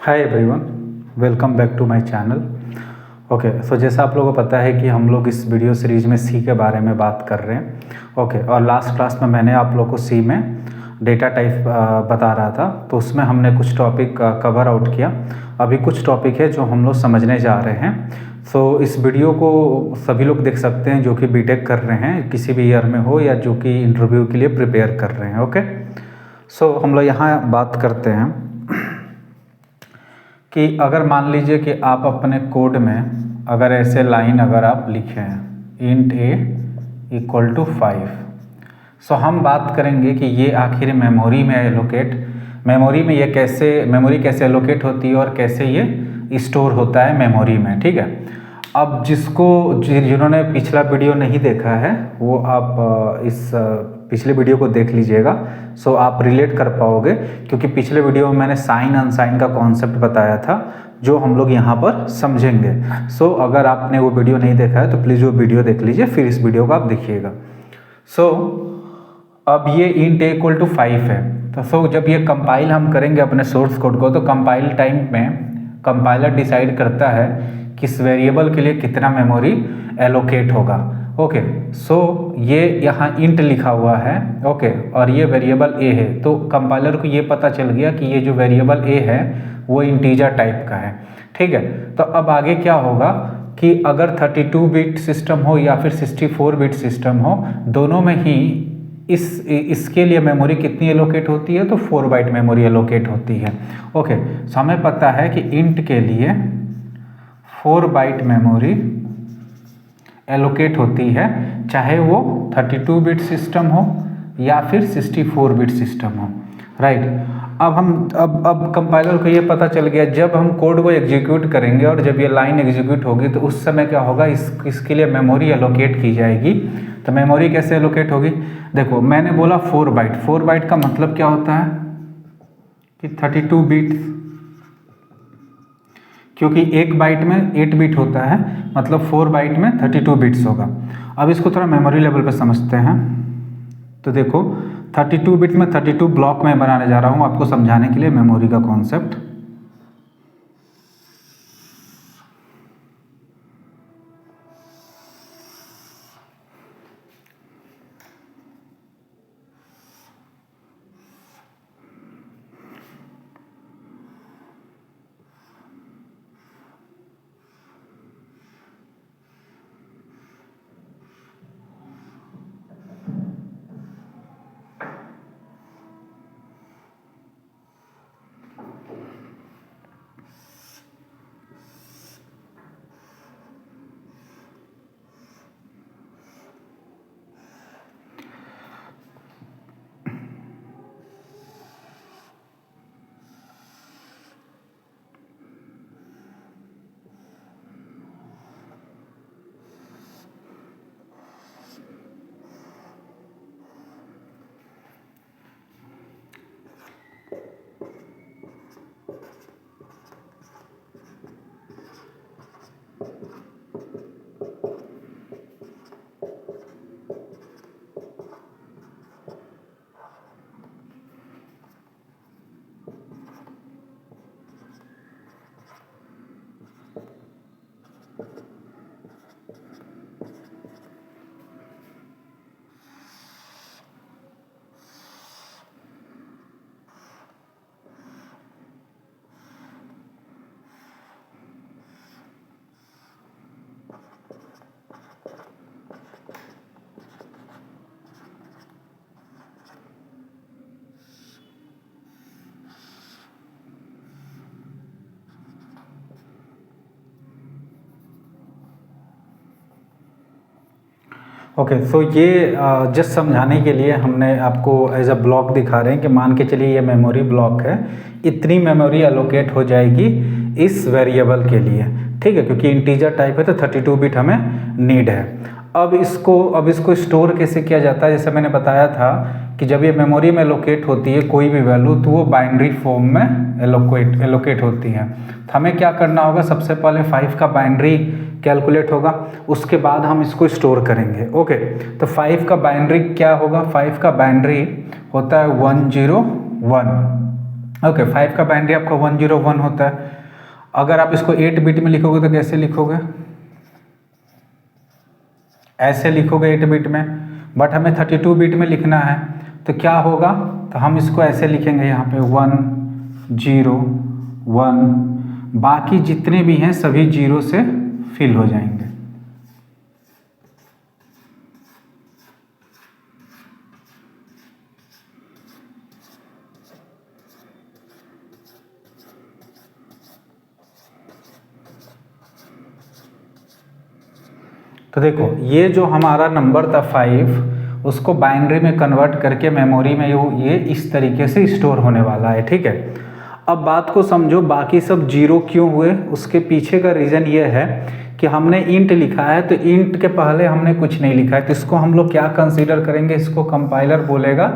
Hi everyone, welcome back to my channel. Okay, so जैसा आप लोगों को पता है कि हम लोग इस वीडियो सीरीज में सी के बारे में बात कर रहे हैं। ओके, और लास्ट क्लास में मैंने आप लोगों को सी में डेटा टाइप बता रहा था, तो उसमें हमने कुछ टॉपिक कवर आउट किया। अभी कुछ टॉपिक है जो हम लोग समझने जा रहे हैं। सो इस वीडियो को सभी लोग देख सकते हैं जो कि बीटेक कर रहे हैं, किसी भी ईयर में हो, या जो कि इंटरव्यू के लिए प्रिपेयर कर रहे हैं। ओके, सो हम लोग यहाँ बात करते हैं कि अगर मान लीजिए कि आप अपने कोड में अगर ऐसे लाइन अगर आप लिखे हैं इंट ए इक्वल टू 5, सो हम बात करेंगे कि ये आखिर मेमोरी में मेमोरी कैसे एलोकेट होती है और कैसे ये स्टोर होता है मेमोरी में। ठीक है, अब जिन्होंने पिछला वीडियो नहीं देखा है वो आप इस पिछले वीडियो को देख लीजिएगा, सो आप रिलेट कर पाओगे, क्योंकि पिछले वीडियो में मैंने साइन अनसाइन का कॉन्सेप्ट बताया था जो हम लोग यहाँ पर समझेंगे। सो अगर आपने वो वीडियो नहीं देखा है तो प्लीज़ वो वीडियो देख लीजिए, फिर इस वीडियो को आप देखिएगा। सो अब ये इंट ए इक्वल टू 5 है, तो जब ये कंपाइल हम करेंगे अपने सोर्स कोड को, तो कंपाइल टाइम में कंपाइलर डिसाइड करता है किस वेरिएबल के लिए कितना मेमोरी एलोकेट होगा। ओके, सो ये यहाँ इंट लिखा हुआ है। ओके, और ये वेरिएबल ए है, तो कंपाइलर को ये पता चल गया कि ये जो वेरिएबल ए है वो इंटीजर टाइप का है। ठीक है, तो अब आगे क्या होगा कि अगर 32 बिट सिस्टम हो या फिर 64 बिट सिस्टम हो, दोनों में ही इसके लिए मेमोरी कितनी एलोकेट होती है, तो 4 बाइट मेमोरी एलोकेट होती है। ओके, सो हमें पता है कि इंट के लिए 4 बाइट मेमोरी एलोकेट होती है, चाहे वो 32 बिट सिस्टम हो या फिर 64 बिट सिस्टम हो। राइट, अब कंपाइलर को ये पता चल गया, जब हम कोड को एग्जीक्यूट करेंगे और जब ये लाइन एग्जीक्यूट होगी तो उस समय क्या होगा, इसके लिए मेमोरी एलोकेट की जाएगी। तो मेमोरी कैसे एलोकेट होगी, देखो मैंने बोला 4 बाइट। 4 बाइट का मतलब क्या होता है कि 32 बिट, क्योंकि एक बाइट में 8 बिट होता है, मतलब 4 बाइट में 32 बिट्स होगा। अब इसको थोड़ा मेमोरी लेवल पे समझते हैं। तो देखो 32 बिट में 32 ब्लॉक में बनाने जा रहा हूँ आपको समझाने के लिए मेमोरी का कॉन्सेप्ट। ओके, सो ये जस्ट समझाने के लिए हमने आपको एज अ ब्लॉक दिखा रहे हैं कि मान के चलिए ये मेमोरी ब्लॉक है, इतनी मेमोरी एलोकेट हो जाएगी इस वेरिएबल के लिए। ठीक है, क्योंकि इंटीजर टाइप है तो 32 बिट हमें नीड है। अब इसको स्टोर कैसे किया जाता है, जैसे मैंने बताया था कि जब ये मेमोरी में एलोकेट होती है कोई भी वैल्यू, तो वो बाइनरी फॉर्म में एलोकेट होती है। तो हमें क्या करना होगा, सबसे पहले 5 का बाइनरी कैलकुलेट होगा, उसके बाद हम इसको स्टोर करेंगे। ओके, तो 5 का बाइनरी क्या होगा, 5 का बाइनरी होता है 101। ओके 5 का बाइनरी आपका 101 होता है। अगर आप इसको 8 बिट में लिखोगे तो कैसे लिखोगे, ऐसे लिखोगे 8 बिट में, बट हमें 32 बिट में लिखना है तो क्या होगा, तो हम इसको ऐसे लिखेंगे यहाँ पे 1 0 1, बाकी जितने भी हैं सभी जीरो से फिल हो जाएंगे। तो देखो ये जो हमारा नंबर था 5, उसको बाइनरी में कन्वर्ट करके मेमोरी में ये इस तरीके से स्टोर होने वाला है, ठीक है। अब बात को समझो, बाकी सब जीरो क्यों हुए, उसके पीछे का रीज़न ये है कि हमने इंट लिखा है, तो इंट के पहले हमने कुछ नहीं लिखा है, तो इसको हम लोग क्या कंसीडर करेंगे, इसको कंपाइलर बोलेगा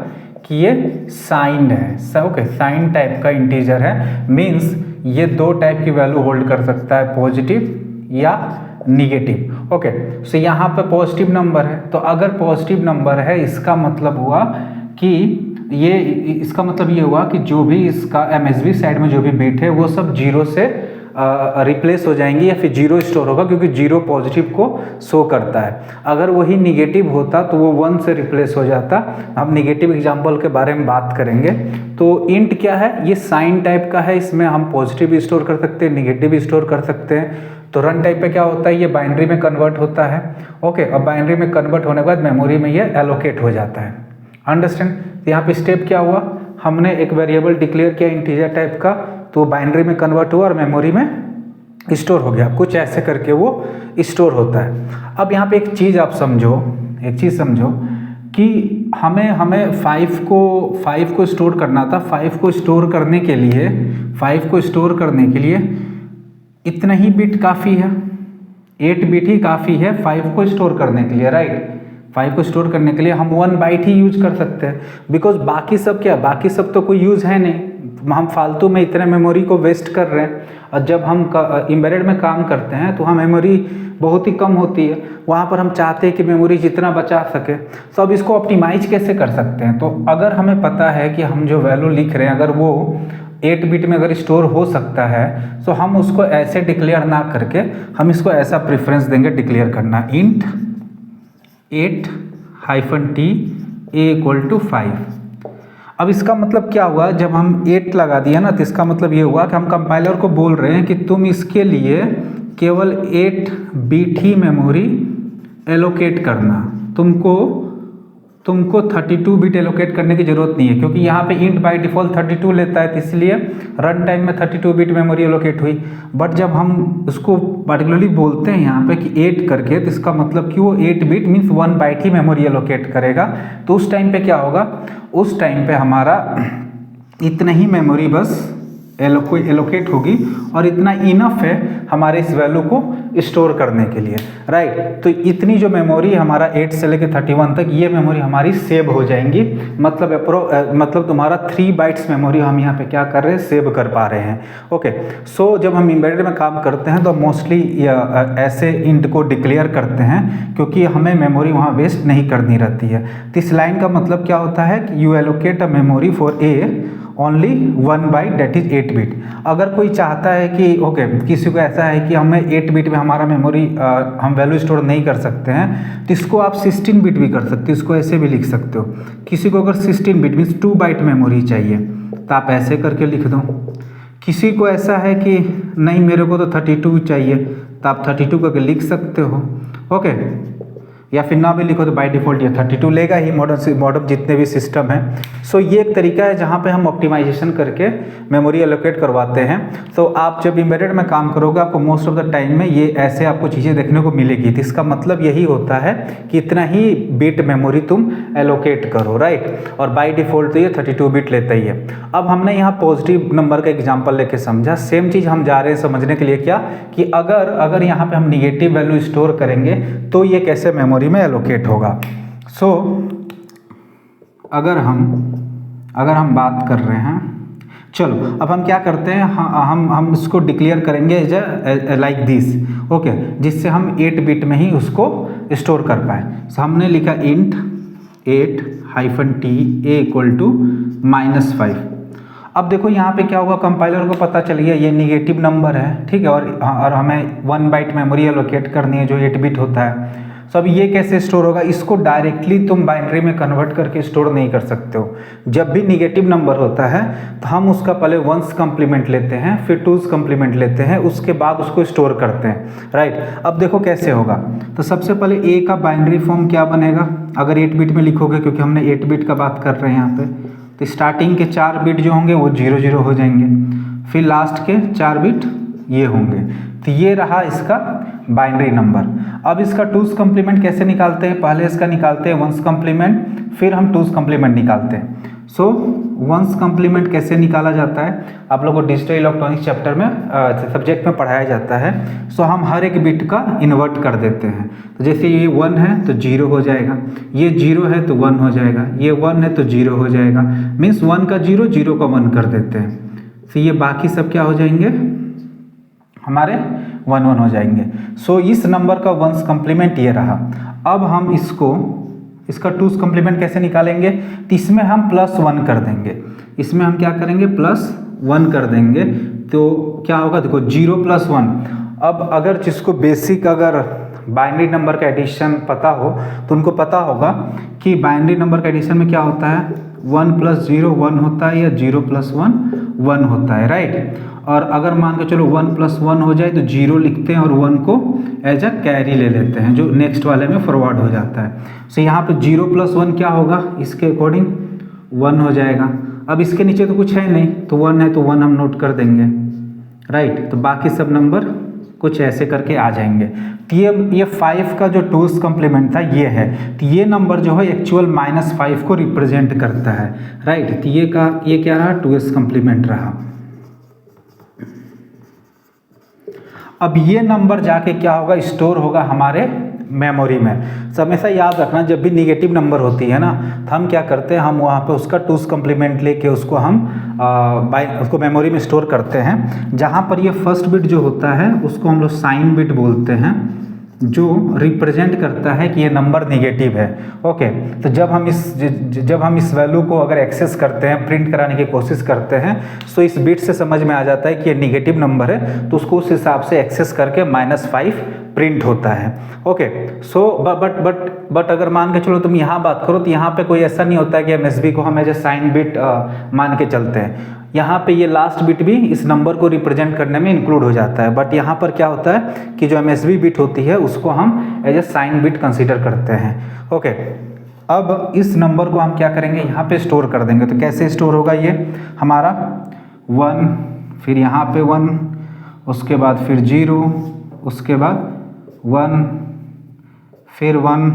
कि ये साइंड है। ओके, साइन टाइप का इंटीजर है, मीन्स ये दो टाइप की वैल्यू होल्ड कर सकता है, पॉजिटिव या निगेटिव। ओके, सो यहाँ पे पॉजिटिव नंबर है, तो अगर पॉजिटिव नंबर है इसका मतलब हुआ कि इसका मतलब ये हुआ कि जो भी इसका एमएसबी साइड में जो भी बिट है वो सब जीरो से रिप्लेस हो जाएंगी या फिर जीरो स्टोर होगा, क्योंकि जीरो पॉजिटिव को शो करता है। अगर वही निगेटिव होता तो वो 1 से रिप्लेस हो जाता। हम निगेटिव एग्जांपल के बारे में बात करेंगे। तो इंट क्या है, ये साइन टाइप का है, इसमें हम पॉजिटिव भी स्टोर कर सकते हैं, निगेटिव भी स्टोर कर सकते हैं। तो रन टाइप पे क्या होता है, ये बाइनरी में कन्वर्ट होता है। ओके, अब बाइनरी में कन्वर्ट होने के बाद मेमोरी में ये एलोकेट हो जाता है। अंडरस्टैंड? तो यहाँ पे स्टेप क्या हुआ, हमने एक वेरिएबल डिक्लेयर किया इंटीजर टाइप का, तो बाइनरी में कन्वर्ट हुआ और मेमोरी में स्टोर हो गया। कुछ ऐसे करके वो स्टोर होता है। अब यहाँ पे एक चीज़ आप समझो, एक चीज़ समझो कि हमें 5 को स्टोर करना था। 5 को स्टोर करने के लिए इतना ही बिट काफ़ी है, 8 बिट ही काफ़ी है 5 को स्टोर करने के लिए, राइट। 5 को स्टोर करने के लिए हम 1 बाइट ही यूज कर सकते हैं, बिकॉज बाकी सब क्या, बाकी सब तो कोई यूज़ है नहीं, हम फालतू में इतने मेमोरी को वेस्ट कर रहे हैं। और जब हम एम्बेडेड में काम करते हैं तो हम मेमोरी बहुत ही कम होती है, वहाँ पर हम चाहते हैं कि मेमोरी जितना बचा सके। तो अब इसको ऑप्टिमाइज कैसे कर सकते हैं, तो अगर हमें पता है कि हम जो वैल्यू लिख रहे हैं अगर वो 8 बिट में अगर स्टोर हो सकता है, तो हम उसको ऐसे डिक्लेयर ना करके हम इसको ऐसा प्रेफरेंस देंगे डिक्लेयर करना, इंट 8-t a = 5। अब इसका मतलब क्या हुआ, जब हम 8 लगा दिया ना, तो इसका मतलब ये हुआ कि हम कंपाइलर को बोल रहे हैं कि तुम इसके लिए केवल 8 बिट ही मेमोरी एलोकेट करना, तुमको 32 बिट एलोकेट करने की ज़रूरत नहीं है, क्योंकि यहाँ पे इंट बाय डिफ़ॉल्ट 32 लेता है, तो इसलिए रन टाइम में 32 बिट मेमोरी एलोकेट हुई। बट जब हम उसको पर्टिकुलरली बोलते हैं यहाँ पे कि 8 करके, तो इसका मतलब कि वो 8 बिट मीन्स 1 बाइट ही मेमोरी एलोकेट करेगा। तो उस टाइम पे क्या होगा, उस टाइम पे हमारा इतना ही मेमोरी बस एलोकेट होगी और इतना इनफ है हमारे इस वैल्यू को स्टोर करने के लिए, राइट। तो इतनी जो मेमोरी हमारा 8 से लेकर 31 तक ये मेमोरी हमारी सेव हो जाएंगी। मतलब तुम्हारा 3 बाइट्स मेमोरी हम यहाँ पे क्या कर रहे हैं, सेव कर पा रहे हैं। ओके, सो जब हम एम्बेडेड में काम करते हैं तो मोस्टली ऐसे इंट को डिक्लेयर करते हैं, क्योंकि हमें मेमोरी वहाँ वेस्ट नहीं करनी रहती है। तो इस लाइन का मतलब क्या होता है कि you allocate a memory for a only 1 byte that is 8 bit. अगर कोई चाहता है कि ओके किसी को ऐसा है कि हमें 8 बिट में हमारा मेमोरी हम वैल्यू स्टोर नहीं कर सकते हैं, तो इसको आप 16 बिट भी कर सकते हो, इसको ऐसे भी लिख सकते हो। किसी को अगर 16 बिट मीन्स 2 बाइट मेमोरी चाहिए तो आप ऐसे करके लिख दो। किसी को ऐसा है कि नहीं मेरे को तो 32 चाहिए, तो आप 32 करके लिख सकते हो। ओके, या फिर ना भी लिखो तो बाय डिफ़ॉल्ट ये 32 लेगा ही, मॉडर्न जितने भी सिस्टम हैं। सो ये एक तरीका है जहाँ पे हम ऑप्टिमाइजेशन करके मेमोरी एलोकेट करवाते हैं। तो आप जब एम्बेडेड में काम करोगे आपको मोस्ट ऑफ द टाइम में ये ऐसे आपको चीज़ें देखने को मिलेगी। तो इसका मतलब यही होता है कि इतना ही बिट मेमोरी तुम एलोकेट करो, राइट। और बाई डिफ़ॉल्ट तो ये 32 बिट लेता ही है। अब हमने यहाँ पॉजिटिव नंबर का एग्जाम्पल लेके समझा, सेम चीज़ हम जा रहे हैं समझने के लिए क्या, कि अगर यहाँ पर हम निगेटिव वैल्यू स्टोर करेंगे तो ये कैसे मेमोरी में एलोकेट होगा। सो अगर हम बात कर रहे हैं, चलो अब हम क्या करते हैं, हम इसको डिक्लेयर करेंगे एज लाइक दिस, ओके, जिससे हम 8 बिट में ही उसको स्टोर कर पाए। सो हमने लिखा इंट 8-t a = -5। अब देखो यहाँ पे क्या होगा, कंपाइलर को पता चल गया ये निगेटिव नंबर है, ठीक है, और हमें 1 बाइट मेमोरी एलोकेट करनी है जो 8 बिट होता है। तो अब ये कैसे स्टोर होगा, इसको डायरेक्टली तुम बाइनरी में कन्वर्ट करके स्टोर नहीं कर सकते हो। जब भी निगेटिव नंबर होता है तो हम उसका पहले 1s कम्प्लीमेंट लेते हैं, फिर 2s कम्प्लीमेंट लेते हैं, उसके बाद उसको स्टोर करते हैं, राइट। अब देखो कैसे होगा, तो सबसे पहले ए का बाइनरी फॉर्म क्या बनेगा, अगर 8 बिट में लिखोगे, क्योंकि हमने 8 बिट का बात कर रहे हैं यहाँ पे, तो स्टार्टिंग के 4 बिट जो होंगे वो 0 0 हो जाएंगे, फिर लास्ट के 4 बिट ये होंगे। तो ये रहा इसका बाइनरी नंबर। अब इसका 2s कम्प्लीमेंट कैसे निकालते हैं, पहले इसका निकालते हैं 1s कम्प्लीमेंट, फिर हम 2s कम्प्लीमेंट निकालते हैं। सो 1s कम्प्लीमेंट कैसे निकाला जाता है, आप लोगों को डिजिटल इलेक्ट्रॉनिक्स चैप्टर में सब्जेक्ट में पढ़ाया जाता है। सो हम हर एक बिट का इन्वर्ट कर देते हैं। तो जैसे ये 1 है तो 0 हो जाएगा, ये 0 है तो 1 हो जाएगा, ये 1 है तो 0 हो जाएगा, मीन्स 1 का 0, 0 का 1 कर देते हैं। तो ये बाकी सब क्या हो जाएंगे, हमारे 1 1 हो जाएंगे। सो इस नंबर का 1s कम्प्लीमेंट ये रहा। अब हम इसका 2s कम्प्लीमेंट कैसे निकालेंगे, तो इसमें हम +1 कर देंगे, इसमें हम क्या करेंगे +1 कर देंगे। तो क्या होगा, देखो 0 + 1। अब अगर जिसको बेसिक अगर बाइनरी नंबर का एडिशन पता हो तो उनको पता होगा कि बाइनरी नंबर का एडिशन में क्या होता है, 1 + 0 1 होता है, या 0 + 1 1 होता है, राइट। और अगर मान के चलो 1 + 1 हो जाए तो 0 लिखते हैं और 1 को एज अ कैरी ले लेते हैं, जो नेक्स्ट वाले में फॉरवर्ड हो जाता है। सो यहाँ पे 0 + 1 क्या होगा, इसके अकॉर्डिंग 1 हो जाएगा। अब इसके नीचे तो कुछ है नहीं, तो 1 है तो 1 हम नोट कर देंगे, राइट। तो बाकी सब नंबर कुछ ऐसे करके आ जाएंगे। तो ये 5 का जो 2s कम्प्लीमेंट था ये है, तो ये नंबर जो है एक्चुअल -5 को रिप्रेजेंट करता है, राइट। तो ये क्या रहा, 2s कम्प्लीमेंट रहा। अब ये नंबर जाके क्या होगा, स्टोर होगा हमारे मेमोरी में। तो हमेशा याद रखना, जब भी निगेटिव नंबर होती है ना, तो हम क्या करते हैं, हम वहाँ पे उसका 2s कम्प्लीमेंट लेके उसको हम उसको मेमोरी में स्टोर करते हैं। जहाँ पर ये फर्स्ट बिट जो होता है उसको हम लोग साइन बिट बोलते हैं, जो रिप्रेजेंट करता है कि ये नंबर निगेटिव है, ओके। तो जब हम इस वैल्यू को अगर एक्सेस करते हैं, प्रिंट कराने की कोशिश करते हैं, तो इस बिट से समझ में आ जाता है कि ये निगेटिव नंबर है, तो उसको उस हिसाब से एक्सेस करके -5 प्रिंट होता है, ओके। सो बट अगर मान के चलो तुम यहाँ बात करो, तो यहाँ पे कोई ऐसा नहीं होता है कि एमएसबी को हम एज ए साइन बिट मान के चलते हैं। यहाँ पे ये लास्ट बिट भी इस नंबर को रिप्रेजेंट करने में इंक्लूड हो जाता है, बट यहाँ पर क्या होता है कि जो एमएसबी बिट होती है उसको हम as a sign bit consider करते हैं, ओके। अब इस नंबर को हम क्या करेंगे, यहाँ पे स्टोर कर देंगे। तो कैसे स्टोर होगा, ये हमारा 1, फिर यहाँ पे 1, उसके बाद फिर 0, उसके बाद 1, फिर 1,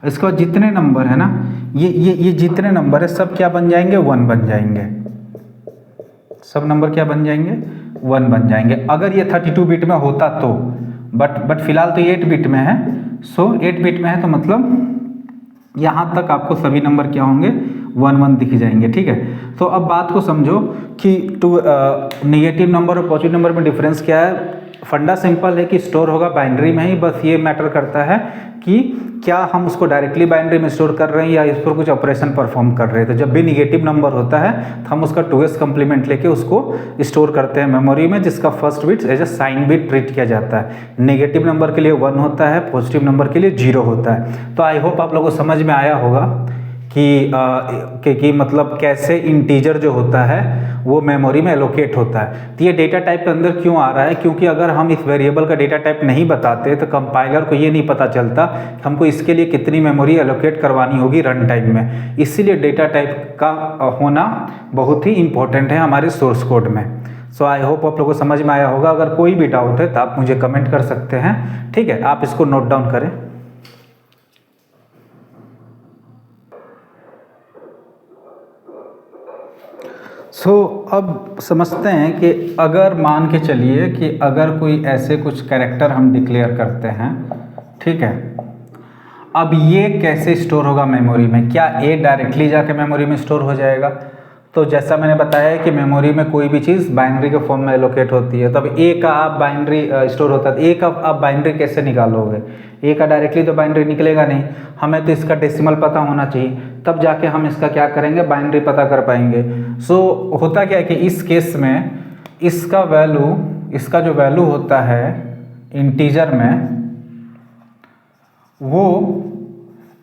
इसके बाद जितने नंबर है ना, ये जितने नंबर है सब क्या बन जाएंगे, 1 बन जाएंगे। सब नंबर क्या बन जाएंगे, 1 बन जाएंगे। अगर ये 32 बिट में होता तो, बट फिलहाल तो 8 बिट में है। सो 8 बिट में है तो मतलब यहाँ तक आपको सभी नंबर क्या होंगे, 1 1 दिख जाएंगे, ठीक है। तो अब बात को समझो कि निगेटिव नंबर और पॉजिटिव नंबर में डिफरेंस क्या है। फंडा सिंपल है कि स्टोर होगा बाइनरी में ही, बस ये मैटर करता है कि क्या हम उसको डायरेक्टली बाइनरी में स्टोर कर रहे हैं या इस पर कुछ ऑपरेशन परफॉर्म कर रहे हैं। तो जब भी निगेटिव नंबर होता है तो हम उसका 2s कम्प्लीमेंट लेके उसको स्टोर करते हैं मेमोरी में, जिसका first bit as a sign bit treat किया जाता है। नेगेटिव नंबर के लिए 1 होता है, पॉजिटिव नंबर के लिए 0 होता है। तो आई होप आप लोगों को समझ में आया होगा कि मतलब कैसे इंटीजर जो होता है वो मेमोरी में एलोकेट होता है। तो ये डेटा टाइप के अंदर क्यों आ रहा है, क्योंकि अगर हम इस वेरिएबल का डेटा टाइप नहीं बताते तो कंपाइलर को ये नहीं पता चलता कि हमको इसके लिए कितनी मेमोरी एलोकेट करवानी होगी रन टाइम में। इसीलिए डेटा टाइप का होना बहुत ही इंपॉर्टेंट है हमारे सोर्स कोड में। सो आई होप आप लोगों को समझ में आया होगा। अगर कोई भी डाउट है तो आप मुझे कमेंट कर सकते हैं, ठीक है। आप इसको नोट डाउन करें। अब समझते हैं कि अगर मान के चलिए कि अगर कोई ऐसे कुछ कैरेक्टर हम डिक्लेयर करते हैं, ठीक है। अब ये कैसे स्टोर होगा मेमोरी में, क्या ए डायरेक्टली जाके मेमोरी में स्टोर हो जाएगा। तो जैसा मैंने बताया कि मेमोरी में कोई भी चीज़ बाइनरी के फॉर्म में एलोकेट होती है, तब ए का आप बाइनरी स्टोर होता है, ए का आप बाइनरी कैसे निकालोगे। ए का डायरेक्टली तो बाइनरी निकलेगा नहीं, हमें तो इसका डेसिमल पता होना चाहिए। तब जाके हम इसका क्या करेंगे, बाइनरी पता कर पाएंगे। सो होता क्या है कि इस केस में इसका जो वैल्यू होता है इंटीजर में, वो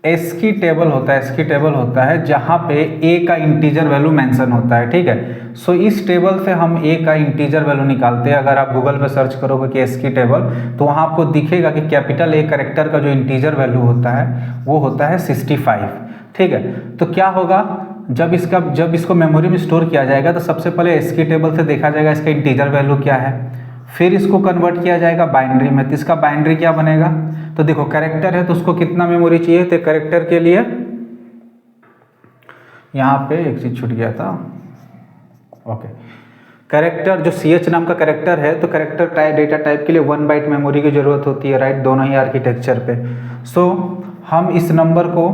एस्की टेबल होता है जहाँ पे ए का इंटीजर वैल्यू मेंशन होता है, ठीक है। सो इस टेबल से हम ए का इंटीजर वैल्यू निकालते हैं। अगर आप गूगल पे सर्च करोगे कि एस्की टेबल, तो वहाँ आपको दिखेगा कि कैपिटल ए कैरेक्टर का जो इंटीजर वैल्यू होता है वो होता है 65, ठीक है। तो क्या होगा, जब इसको मेमोरी में स्टोर किया जाएगा तो सबसे पहले एस्की टेबल से देखा जाएगा इसका इंटीजर वैल्यू क्या है, फिर इसको कन्वर्ट किया जाएगा बाइनरी में। तो इसका बाइनरी क्या बनेगा, तो देखो कैरेक्टर है तो उसको कितना मेमोरी चाहिए, तो कैरेक्टर के लिए यहाँ पे एक चीज छूट गया था, ओके। कैरेक्टर जो CH नाम का कैरेक्टर है, तो कैरेक्टर टाइप डेटा टाइप के लिए 1 बाइट मेमोरी की जरूरत होती है, राइट, दोनों ही आर्किटेक्चर पे। सो हम इस नंबर को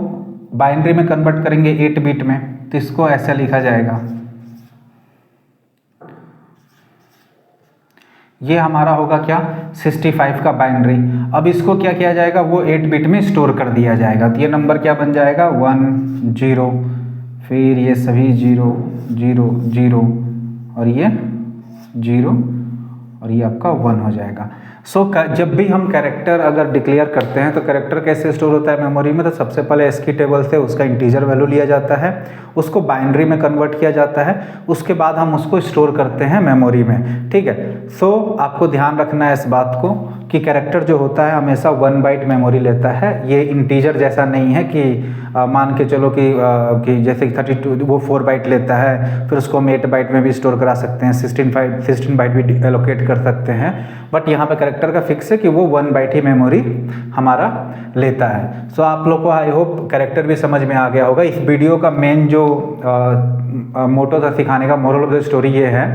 बाइनरी में कन्वर्ट करेंगे 8 बिट में, तो इसको ऐसा लिखा जाएगा, ये हमारा होगा क्या, 65 का बाइनरी। अब इसको क्या किया जाएगा, वो 8 बिट में स्टोर कर दिया जाएगा। तो ये नंबर क्या बन जाएगा, 1 0, फिर ये सभी 0 0 0 और ये 0 और ये आपका 1 हो जाएगा। सो जब भी हम कैरेक्टर अगर डिक्लेयर करते हैं तो कैरेक्टर कैसे स्टोर होता है मेमोरी में, तो सबसे पहले एस्की टेबल से उसका इंटीजर वैल्यू लिया जाता है, उसको बाइनरी में कन्वर्ट किया जाता है, उसके बाद हम उसको स्टोर करते हैं मेमोरी में, ठीक है। सो आपको ध्यान रखना है इस बात को कि कैरेक्टर जो होता है हमेशा 1 बाइट मेमोरी लेता है। ये इंटीजर जैसा नहीं है कि मान के चलो कि जैसे 32 वो 4 बाइट लेता है, फिर उसको हम 8 बाइट में भी स्टोर करा सकते हैं, 16 बाइट भी एलोकेट कर सकते हैं। बट यहाँ पे कैरेक्टर का फिक्स है कि वो 1 बाइट ही मेमोरी हमारा लेता है। सो आप लोग को आई होप कैरेक्टर भी समझ में आ गया होगा। इस वीडियो का मेन जो मोटो था सिखाने का, मोरल ऑफ द स्टोरी ये है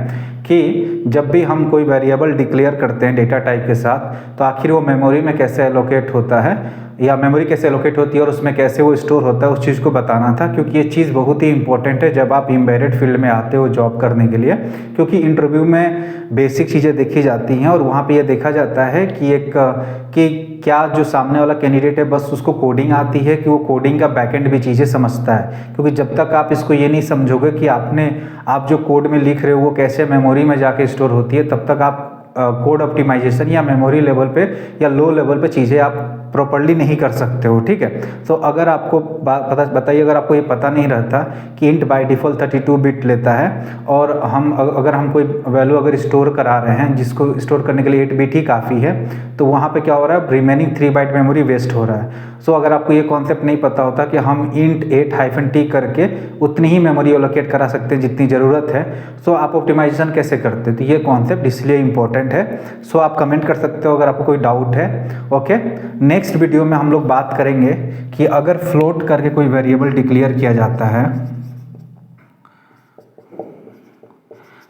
कि जब भी हम कोई वेरिएबल डिक्लेयर करते हैं डेटा टाइप के साथ, तो आखिर वो मेमोरी में कैसे एलोकेट होता है या मेमोरी कैसे एलोकेट होती है और उसमें कैसे वो स्टोर होता है, उस चीज़ को बताना था। क्योंकि ये चीज़ बहुत ही इंपॉर्टेंट है जब आप एम्बेडेड फील्ड में आते हो जॉब करने के लिए, क्योंकि इंटरव्यू में बेसिक चीज़ें देखी जाती हैं और वहाँ पे ये देखा जाता है कि क्या जो सामने वाला कैंडिडेट है बस उसको कोडिंग आती है, कि वो कोडिंग का बैकएंड भी चीज़ें समझता है। क्योंकि जब तक आप इसको ये नहीं समझोगे कि आप जो कोड में लिख रहे हो वो कैसे मेमोरी में जाके स्टोर होती है, तब तक आप कोड ऑप्टिमाइजेशन या मेमोरी लेवल पे या लो लेवल पे चीज़ें आप प्रॉपर्ली नहीं कर सकते हो, ठीक है। तो अगर आपको बताइए, अगर आपको ये पता नहीं रहता कि इंट बाय डिफ़ॉल्ट 32 बिट लेता है और अगर हम कोई वैल्यू अगर स्टोर करा रहे हैं जिसको स्टोर करने के लिए 8 बिट ही काफ़ी है, तो वहाँ पे क्या हो रहा है, रिमेनिंग 3 बाइट मेमोरी वेस्ट हो रहा है। सो अगर आपको ये कॉन्सेप्ट नहीं पता होता कि हम इंट 8-t करके उतनी ही मेमोरी एलोकेट करा सकते हैं जितनी ज़रूरत है, सो आप ऑप्टिमाइजेशन कैसे करते, तो ये कॉन्सेप्ट इसलिए इंपॉर्टेंट है। सो आप कमेंट कर सकते हो अगर आपको कोई डाउट है, ओके। नेक्स्ट वीडियो में हम लोग बात करेंगे कि अगर फ्लोट करके कोई वेरिएबल डिक्लेयर किया जाता है,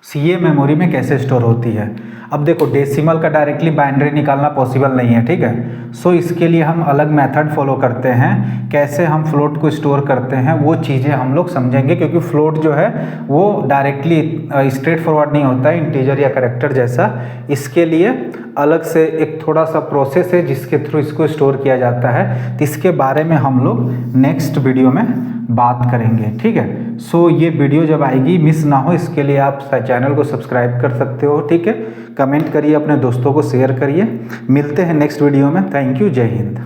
सीए मेमोरी में कैसे स्टोर होती है। अब देखो डेसिमल का डायरेक्टली बाइनरी निकालना पॉसिबल नहीं है, ठीक है। सो इसके लिए हम अलग मेथड फॉलो करते हैं, कैसे हम फ्लोट को स्टोर करते हैं वो चीज़ें हम लोग समझेंगे। क्योंकि फ्लोट जो है वो डायरेक्टली स्ट्रेट फॉरवर्ड नहीं होता है इंटीजर या कैरेक्टर जैसा, इसके लिए अलग से एक थोड़ा सा प्रोसेस है जिसके थ्रू इसको स्टोर किया जाता है। तो इसके बारे में हम लोग नेक्स्ट वीडियो में बात करेंगे, ठीक है। सो ये वीडियो जब आएगी मिस ना हो, इसके लिए आप चैनल को सब्सक्राइब कर सकते हो, ठीक है। कमेंट करिए, अपने दोस्तों को शेयर करिए। मिलते हैं नेक्स्ट वीडियो में। थैंक यू, जय हिंद।